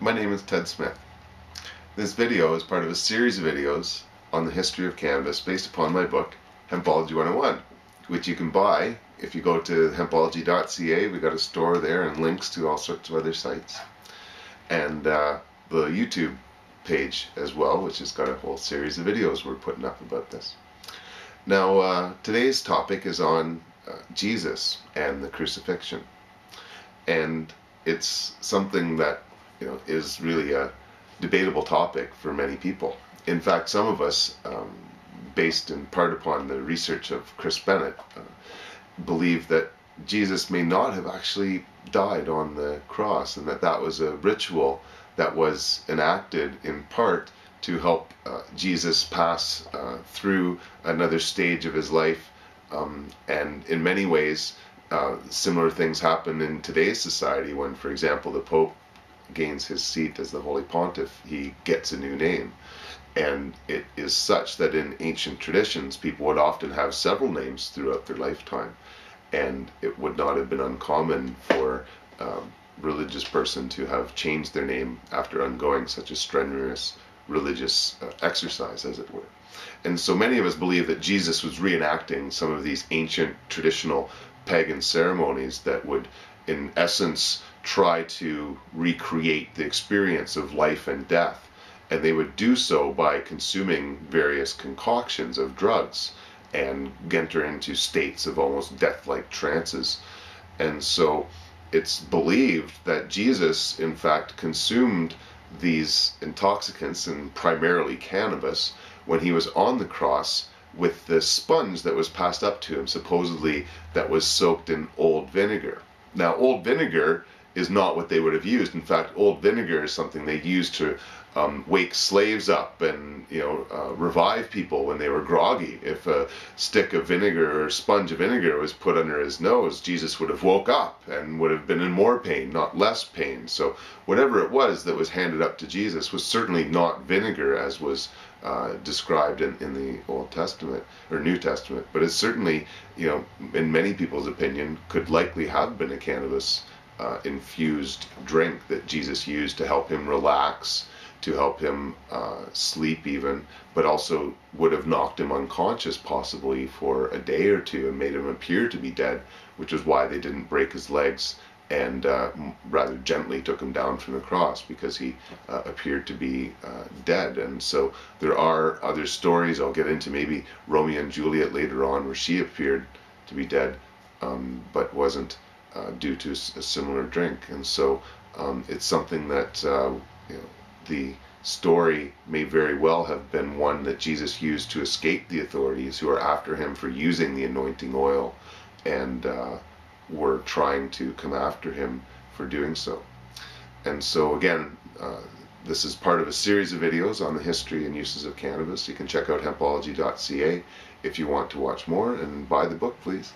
my name is Ted Smith. This video is part of a series of videos on the history of cannabis based upon my book, Hempology 101, which you can buy if you go to hempology.ca. We got a store there and links to all sorts of other sites. And the YouTube page as well, which has got a whole series of videos we're putting up about this. Now, today's topic is on Jesus and the crucifixion. And it's something that is really a debatable topic for many people. In fact, some of us, based in part upon the research of Chris Bennett, believe that Jesus may not have actually died on the cross, and that that was a ritual that was enacted in part to help Jesus pass through another stage of his life. And in many ways, similar things happen in today's society when, for example, the Pope gains his seat as the Holy Pontiff. He gets a new name. And it is such that in ancient traditions, people would often have several names throughout their lifetime. And it would not have been uncommon for a religious person to have changed their name after undergoing such a strenuous religious exercise, as it were. And so many of us believe that Jesus was reenacting some of these ancient traditional pagan ceremonies that would, in essence, try to recreate the experience of life and death. And they would do so by consuming various concoctions of drugs and enter into states of almost death-like trances. And so it's believed that Jesus, in fact, consumed these intoxicants, and primarily cannabis, when he was on the cross with the sponge that was passed up to him, supposedly that was soaked in old vinegar. Now, old vinegar is not what they would have used. In fact, old vinegar is something they used to wake slaves up and revive people when they were groggy. If a stick of vinegar or sponge of vinegar was put under his nose, Jesus would have woke up and would have been in more pain, not less pain. So whatever it was that was handed up to Jesus was certainly not vinegar as was described in the Old Testament or New Testament, but it's certainly, in many people's opinion, could likely have been a cannabis infused drink that Jesus used to help him relax, to help him sleep even, but also would have knocked him unconscious possibly for a day or two and made him appear to be dead, which is why they didn't break his legs and rather gently took him down from the cross, because he appeared to be dead. And so there are other stories I'll get into, maybe Romeo and Juliet later on, where she appeared to be dead, but wasn't due to a similar drink. And so it's something that the story may very well have been one that Jesus used to escape the authorities who are after him for using the anointing oil, and were trying to come after him for doing so. And so again, this is part of a series of videos on the history and uses of cannabis. You can check out hempology.ca if you want to watch more, and buy the book, please.